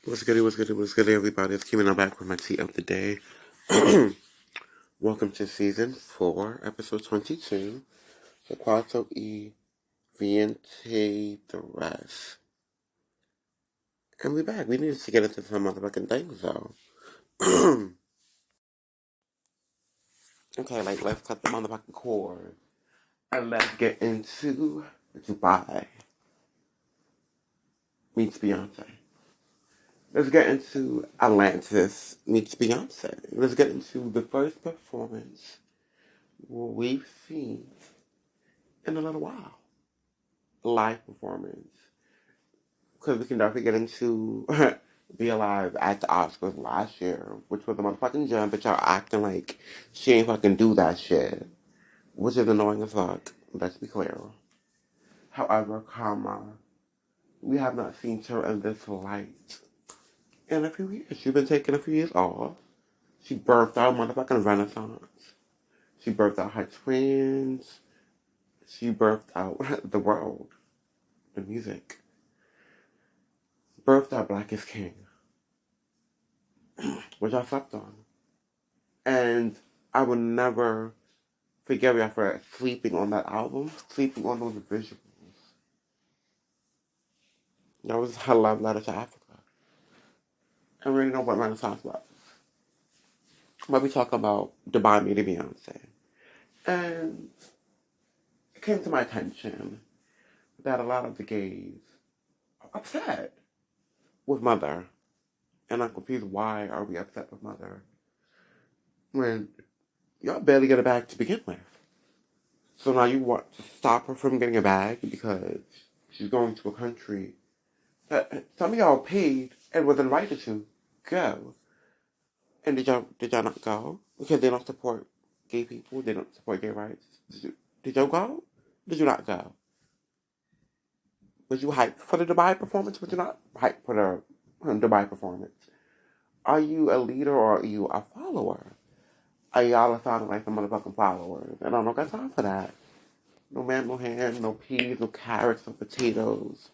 What's good, everybody? It's Kimmy. I'm back with my tea of the day. Welcome to season 4, episode 22. The Quarto y Viente the rest. And we're back. We needed to get into some motherfucking things, though. Okay, let's cut the motherfucking cord. And let's get into Dubai meets Beyonce. Let's get into Atlantis meets Beyonce. Let's get into the first performance we've seen in a little while. Live performance. Because we can definitely get into Be Alive at the Oscars last year, which was a motherfucking gem, but y'all acting like she ain't fucking do that shit. Which is annoying as fuck. Let's be clear. However, we have not seen her in this light in a few years. She's been taking a few years off. She birthed out motherfucking Renaissance. She birthed out her twins. She birthed out the world. The music. Birthed out Black is King. Which I slept on. And I will never forgive you for sleeping on that album, sleeping on those visuals. That was her love letter to Africa. I really know what Renaissance was. But we talk about Dubai meeting Beyonce. And it came to my attention that a lot of the gays are upset with Mother. And I'm confused, why are we upset with Mother when y'all barely get a bag to begin with? So now you want to stop her from getting a bag because she's going to a country that some of y'all paid and was invited to go. And did y'all not go? Because they don't support gay people, they don't support gay rights. Did y'all go? Did you not go? Was you hyped for the Dubai performance? Was you not hyped for the Dubai performance? Are you a leader or are you a follower? Are y'all sounding like some motherfucking followers? And I don't got time for that. No man, no hand, no peas, no carrots, no potatoes.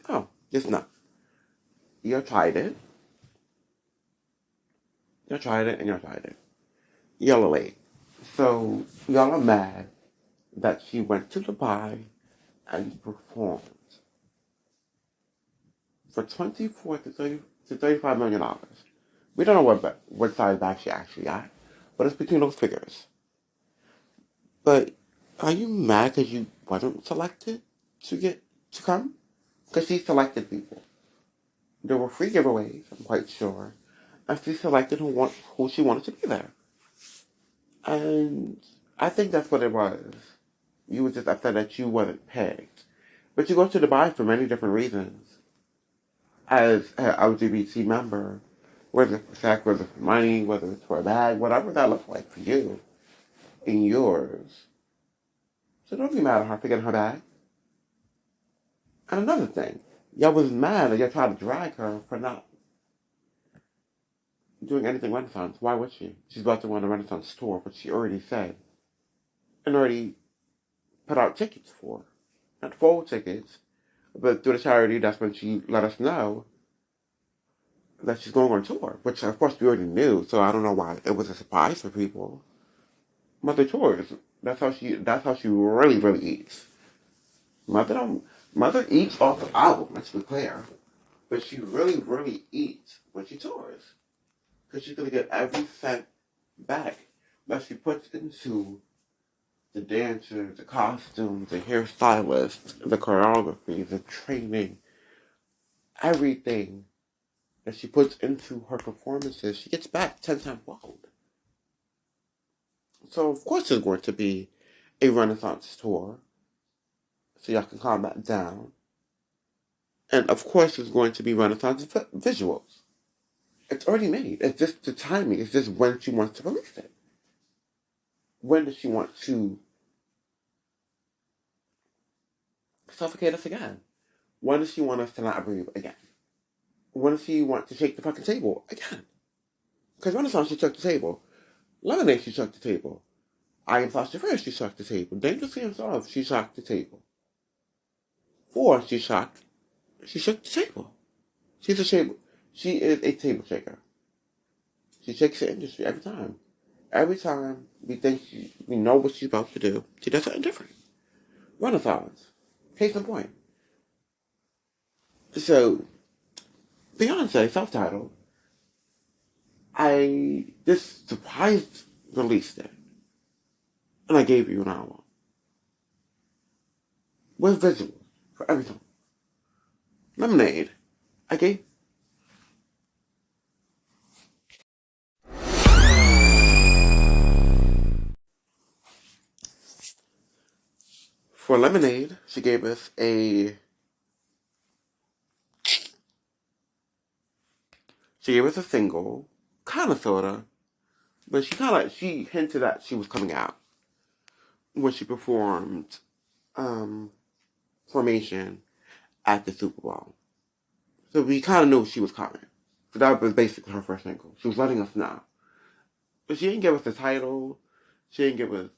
Oh, just not. You tried it. You tried it and you tried it. Y'all are late. So, y'all are mad that she went to Dubai and performed for 24 to 30 to $35 million. We don't know what size bag she actually got, but it's between those figures. But are you mad because you wasn't selected to come? Because she selected people. There were free giveaways, I'm quite sure, and she selected who she wanted to be there. And I think that's what it was. You were just upset that you wasn't picked. But you go to Dubai for many different reasons. As an LGBT member, whether it's for sex, whether it's for money, whether it's for a bag, whatever that looks like for you and yours. So don't be mad at her for getting her bag. And another thing, y'all was mad that y'all tried to drag her for not doing anything Renaissance. Why would she? She's about to run a Renaissance tour, which she already said and already put out tickets for. Not full tickets, but through the charity, that's when she let us know that she's going on tour, which of course we already knew, so I don't know why it was a surprise for people. Mother tours. That's how she really, really eats. Mother eats off the album, let's be clear. But she really, really eats when she tours. Because she's gonna get every cent back that she puts into the dancers, the costumes, the hairstylists, the choreography, the training, everything that she puts into her performances, she gets back 10 times fold. So of course there's going to be a Renaissance tour, so y'all can calm that down. And of course there's going to be Renaissance visuals. It's already made. It's just the timing. It's just when she wants to release it. When does she want to suffocate us again? When does she want us to not breathe again? When does she want to shake the fucking table again? Because Renaissance, she shook the table. Lemonade, she shook the table. I Am Claustrophobic, she shook the table. Dangerously in Love, she shook the table. Four, she shook the table. She's a shape. She is a table shaker. She shakes the industry every time. Every time we know what she's about to do, she does something different. Renaissance. Case in point. So, Beyonce, self-titled, I just surprised released it. And I gave you an hour. With visuals for every song. Lemonade. I gave for Lemonade, she gave us a single, kinda sorta, but she hinted that she was coming out when she performed Formation at the Super Bowl. So we kinda knew she was coming. So that was basically her first single. She was letting us know. But she didn't give us the title, she didn't give us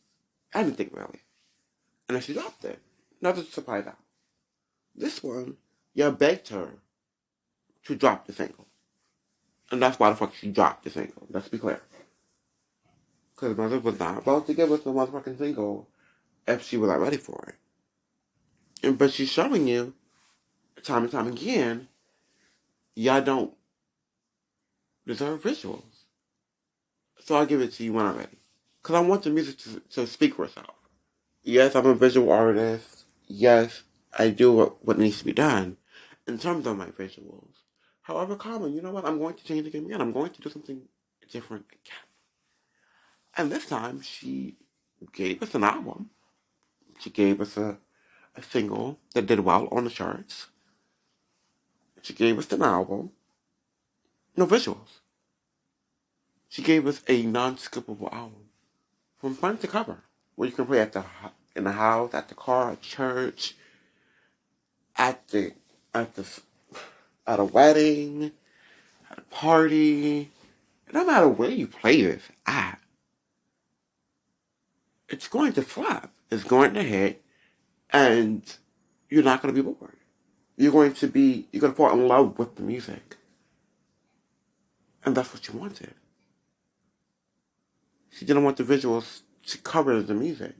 anything really. And then she dropped it. Another surprise out. This one, you begged her to drop the single. And that's why the fuck she dropped the single. Let's be clear. Because Mother was not about to give us the motherfucking single if she was not ready for it. But she's showing you, time and time again, y'all don't deserve visuals. So I'll give it to you when I'm ready. Because I want the music to speak for itself. Yes, I'm a visual artist. Yes, I do what needs to be done in terms of my visuals. However, Carmen, you know what? I'm going to change again. I'm going to do something different again. And this time, she gave us an album. She gave us a single that did well on the charts. She gave us an album. No visuals. She gave us a non-skippable album. From front to cover. Where you can play in the house, at the car, at church, at a wedding, at a party. No matter where you play this at, it's going to flap. It's going to hit, and you're not going to be bored. You're going to fall in love with the music. And that's what you wanted. She didn't want the visuals to cover the music.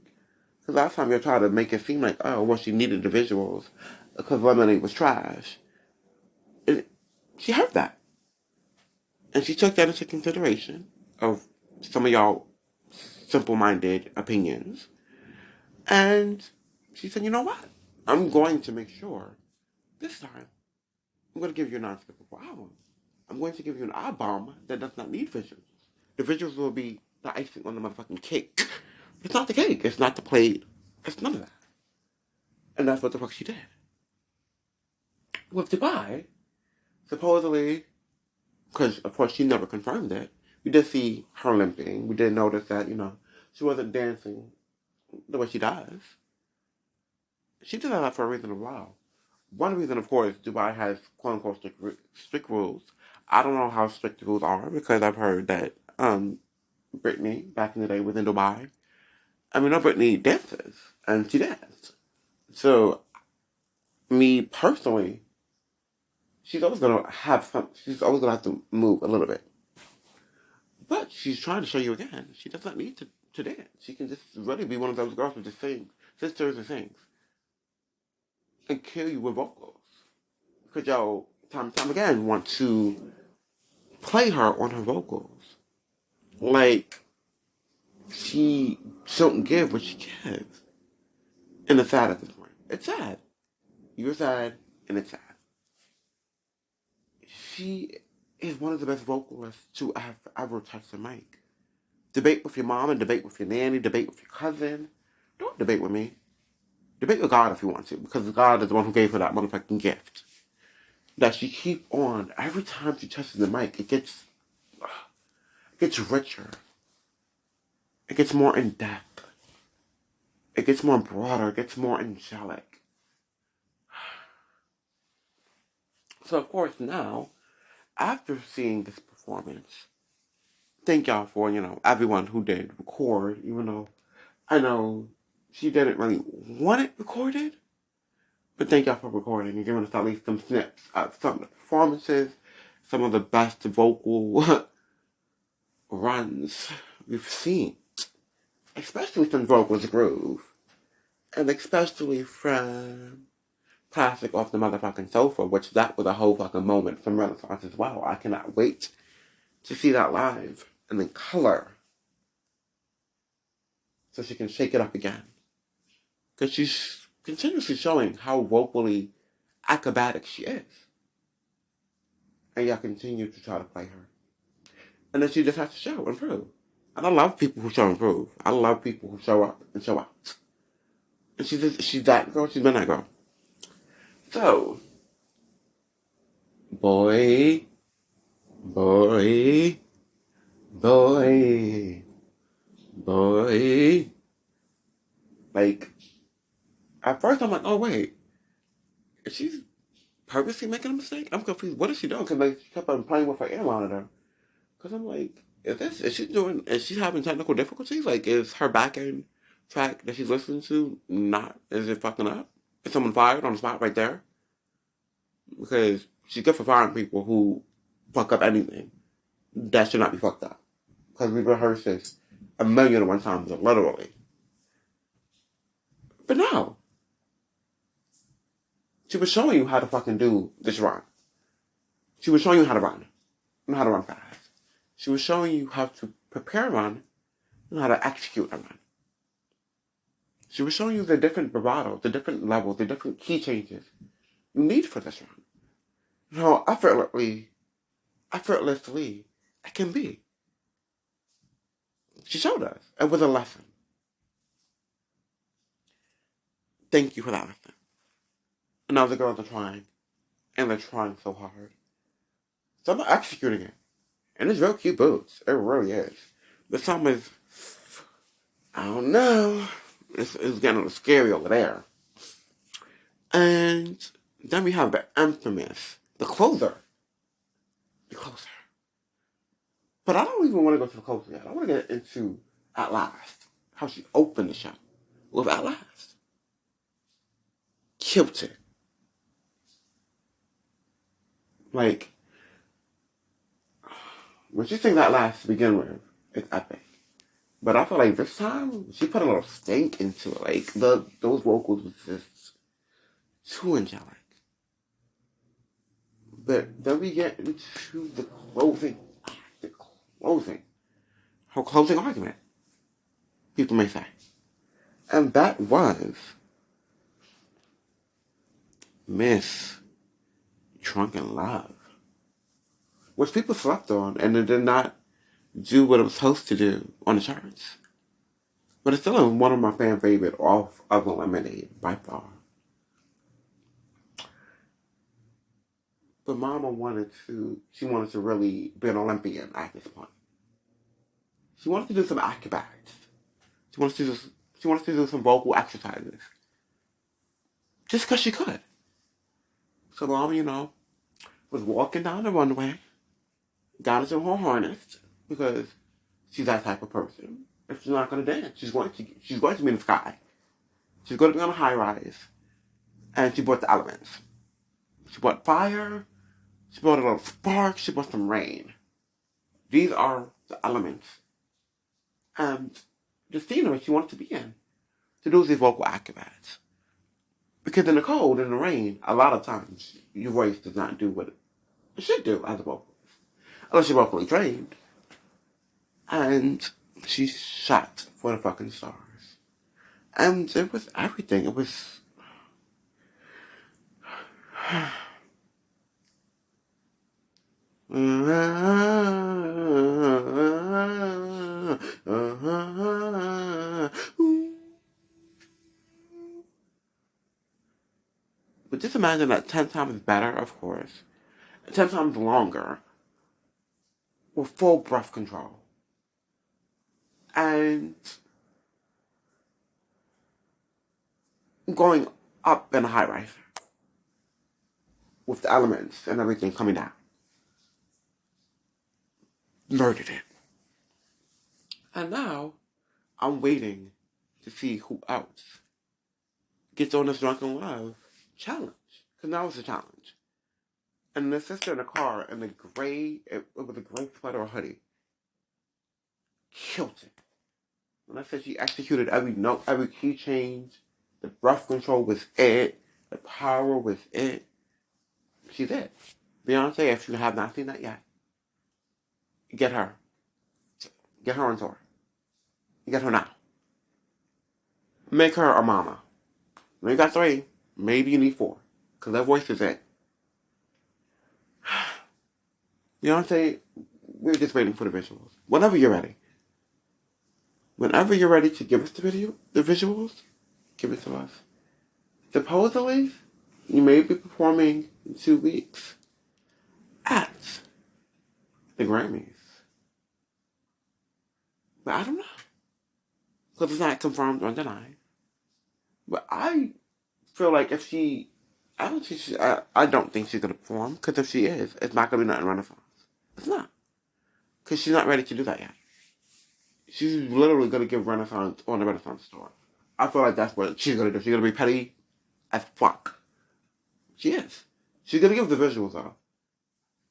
Because last time you tried to make it seem like, oh, well, she needed the visuals because Lemonade was trash. She heard that. And she took that into consideration of some of y'all simple-minded opinions. And she said, you know what? I'm going to make sure this time I'm going to give you a non-skippable album. I'm going to give you an album that does not need visuals. The visuals will be the icing on the motherfucking cake. It's not the cake. It's not the plate. It's none of that. And that's what the fuck she did. With Dubai, supposedly, because of course she never confirmed it, we did see her limping. We did notice that, she wasn't dancing the way she does. She did that for a reason as well. One reason, of course, Dubai has quote-unquote strict rules. I don't know how strict the rules are because I've heard that Britney, back in the day, was in Dubai. I mean, no, Britney dances, and she danced. So, me personally, she's always gonna have to move a little bit. But she's trying to show you again, she does not need to dance. She can just really be one of those girls who just sing, sisters and sings, and kill you with vocals. Because y'all, time and time again, want to play her on her vocals. Like, she don't give what she gives. And it's sad at this point. It's sad. You're sad, and it's sad. She is one of the best vocalists to have ever touched the mic. Debate with your mom and debate with your nanny, debate with your cousin. Don't debate with me. Debate with God if you want to, because God is the one who gave her that motherfucking gift. That she keep on, every time she touches the mic, it gets richer. It gets more in depth. It gets more broader. It gets more angelic. So of course now, after seeing this performance, thank y'all for, everyone who did record, even though I know she didn't really want it recorded, But thank y'all for recording and giving us at least some snips of some of the performances, some of the best vocal runs we've seen. Especially from Vocals Groove. And especially from Classic Off the Motherfucking Sofa, which that was a whole fucking moment from Renaissance as well. I cannot wait to see that live and in color. So she can shake it up again. Because she's continuously showing how vocally acrobatic she is. And y'all continue to try to play her. And then she just has to show and prove. And I love people who show and prove. I love people who show up and show out. And she's that girl. She's been that girl. So, boy, like, at first I'm like, oh wait, is she purposely making a mistake? I'm confused. What is she doing? Because like, she kept on playing with her ear monitor. Because I'm like, is she having technical difficulties? Like, is her back end track that she's listening to is it fucking up? Is someone fired on the spot right there? Because she's good for firing people who fuck up anything. That should not be fucked up. Because we rehearsed this 1,000,001 times, literally. But no. She was showing you how to fucking do this run. She was showing you how to run. And how to run fast. She was showing you how to prepare a run and how to execute a run. She was showing you the different bravado, the different levels, the different key changes you need for this run. And how effortlessly it can be. She showed us. It was a lesson. Thank you for that lesson. And now the girls are trying. And they're trying so hard. So they're executing it. And it's real cute boots. It really is. The song is, I don't know. It's getting a little scary over there. And then we have the infamous, the closer. But I don't even want to go to the closer yet. I want to get into At Last. How she opened the show with At Last. Killed it. Like, when she sings At Last to begin with, it's epic. But I feel like this time, she put a little stank into it. Like, those vocals was just too angelic. But then we get into the closing. Her closing argument, people may say. And that was Miss Drunken Love. Which people slept on, and it did not do what it was supposed to do on the charts. But it's still one of my fan favorite off of Lemonade by far. But Mama wanted to really be an Olympian at this point. She wanted to do some acrobatics. She wanted to do some vocal exercises. Just because she could. So Mama, was walking down the runway, got into her harness, because she's that type of person. If she's not going to dance, she's going to be in the sky. She's going to be on a high rise. And she brought the elements. She brought fire. She brought a little spark. She brought some rain. These are the elements. And the scenery she wanted to be in. To do these vocal acrobats. Because in the cold, in the rain, a lot of times, your voice does not do what it should do as a vocalist. Unless you're vocally trained. And she shot for the fucking stars. And it was everything. It was... But just imagine that 10 times better, of course. 10 times longer. With full breath control. And going up in a high rise. With the elements and everything coming down. Murdered it. And now, I'm waiting to see who else gets on this Drunken Love challenge. Because now it's a challenge. And the sister in the car in the gray, it was a gray sweater or hoodie, killed it. When I said she executed every note, every key change, the breath control was it, the power was it. She did. Beyonce, if you have not seen that yet, get her. Get her on tour. Get her now. Make her a mama. When you got 3, maybe you need 4. Because that voice is it. Beyonce, we're just waiting for the visuals. Whenever you're ready. Whenever you're ready to give us the visuals, give it to us. Supposedly, you may be performing in 2 weeks at the Grammys. But I don't know. Because it's not confirmed or denied. But I feel like if she... I don't think she's going to perform. Because if she is, it's not going to be nothing Renaissance. It's not. Because she's not ready to do that yet. She's literally going to give Renaissance on the Renaissance tour. I feel like that's what she's going to do. She's going to be petty as fuck. She is. She's going to give the visuals, though.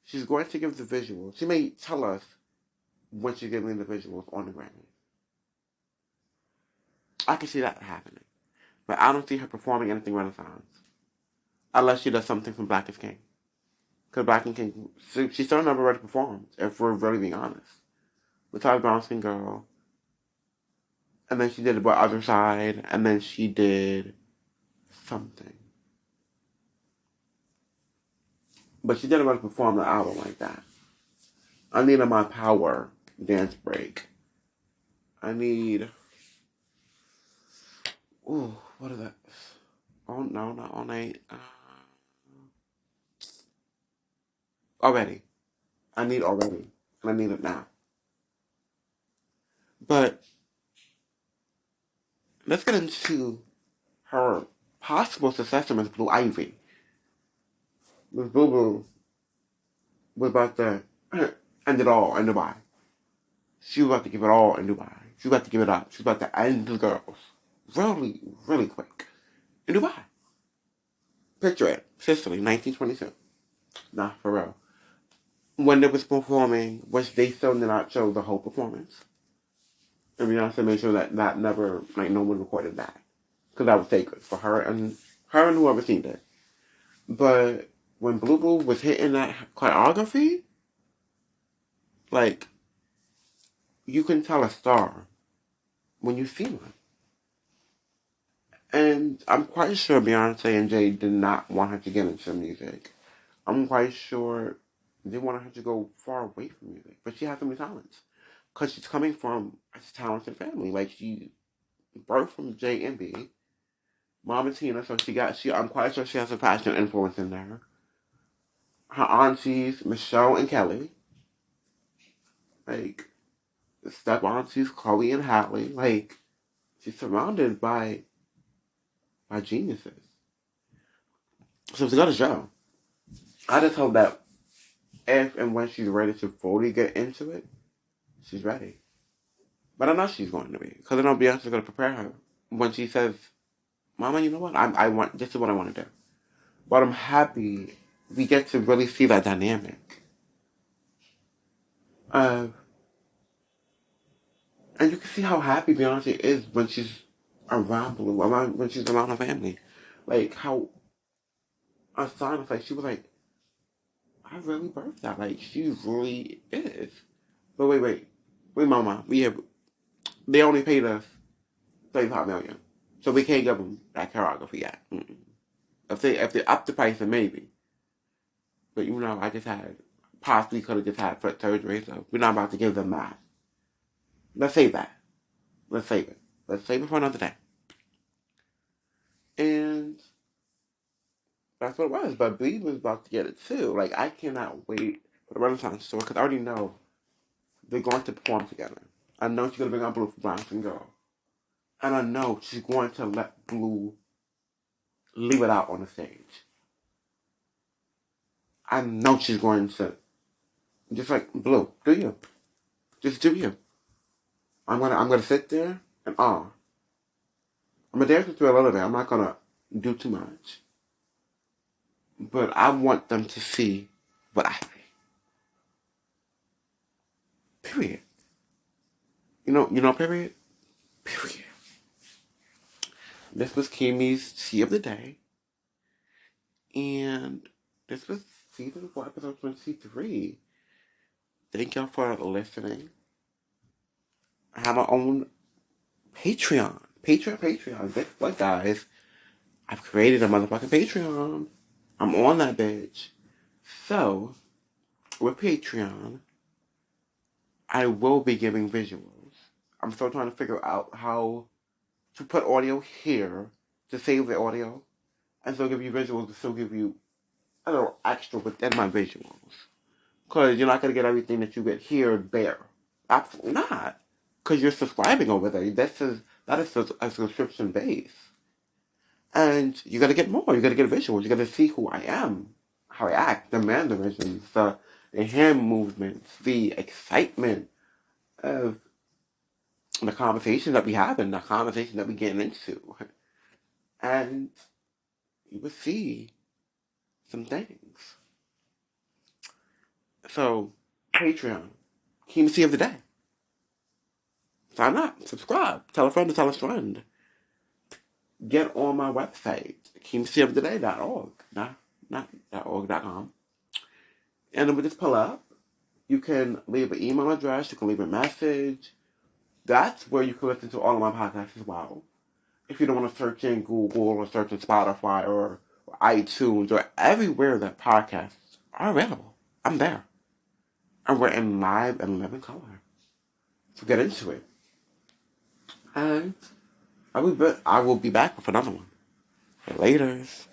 She's going to give the visuals. She may tell us when she's giving the visuals on the Grammy. I can see that happening. But I don't see her performing anything Renaissance. Unless she does something from Black is King. Because Black is King, she's still never ready to perform, if we're really being honest. Besides Brown Skin Girl. And then she did the Other Side. And then she did something. But she didn't really perform the album like that. I need a My Power dance break. I need... Ooh, what is that? Oh, no, not All Night. Already. I need Already. And I need it now. But let's get into her possible successor, Ms. Blue Ivy. Ms. Blue was about to end it all in Dubai. She was about to give it all in Dubai. She was about to give it up. She was about to end the girls. Really, really quick. In Dubai. Picture it. Sicily, 1922. Nah, for real. When they was performing, which they still did not show the whole performance. And Beyonce made sure that never, like, no one recorded that. Because that was sacred for her and whoever seen it. But when Blue was hitting that choreography, like, you can tell a star when you see one. And I'm quite sure Beyonce and Jay did not want her to get into music. I'm quite sure they wanted her to go far away from music. But she has so many talents. Because she's coming from a talented family. Like, she birthed from Jay and B. Mom and Tina, so I'm quite sure she has a fashion influence in there. Her aunties, Michelle and Kelly. Like, step aunties, Chloe and Halle. Like, she's surrounded by geniuses. So it's got a show. I just hope that if and when she's ready to fully get into it, she's ready. But I know she's going to be. Because I know Beyonce's going to prepare her. When she says, Mama, you know what? This is what I want to do. But I'm happy we get to really see that dynamic. And you can see how happy Beyonce is when she's around Blue, when she's around her family. Like, how astonished, like, she was like, I really birthed that. Like, she really is. But wait, Mama, they only paid us $35 million. So we can't give them that choreography yet. Mm-mm. If they up the price, then maybe. But I possibly could have just had foot surgery, so we're not about to give them that. Let's save that. Let's save it. Let's save it for another day. And that's what it was. But B was about to get it too. Like, I cannot wait for the Renaissance tour because I already know they're going to perform together. I know she's going to bring out Blue for Brown Skin Girl. And I know she's going to let Blue leave it out on the stage. I know she's going to. Just like, Blue, do you. Just do you. I'm gonna sit there and I'm gonna dance with you a little bit. I'm not gonna do too much. but I want them to see what I see. Period. Period? Period. This was Kimmy's Tea of the Day. And this was season 4, episode 23. Thank y'all for listening. I have my own Patreon. Patreon. Guess what, guys? I've created a motherfucking Patreon. I'm on that bitch. So, with Patreon, I will be giving visuals. I'm still trying to figure out how to put audio here to save the audio and still give you visuals to still give you a little extra within my visuals. Because you're not going to get everything that you get here there. Absolutely not. Because you're subscribing over there. That is a subscription base. And you got to get more. You got to get visuals. You got to see who I am, how I act, the mannerisms, the hand movements, the excitement of the conversation that we have and the conversation that we get into. And you will see some things. So, Patreon, Key of the Day. Sign up, subscribe, tell a friend to tell a friend. Get on my website, keyoftheday.org, not .org.com. And it will just pull up. You can leave an email address, you can leave a message. That's where you can listen to all of my podcasts as well. If you don't want to search in Google or search in Spotify or iTunes or everywhere that podcasts are available, I'm there. And we're in live and living color. So get into it. And I will be back with another one. Laters.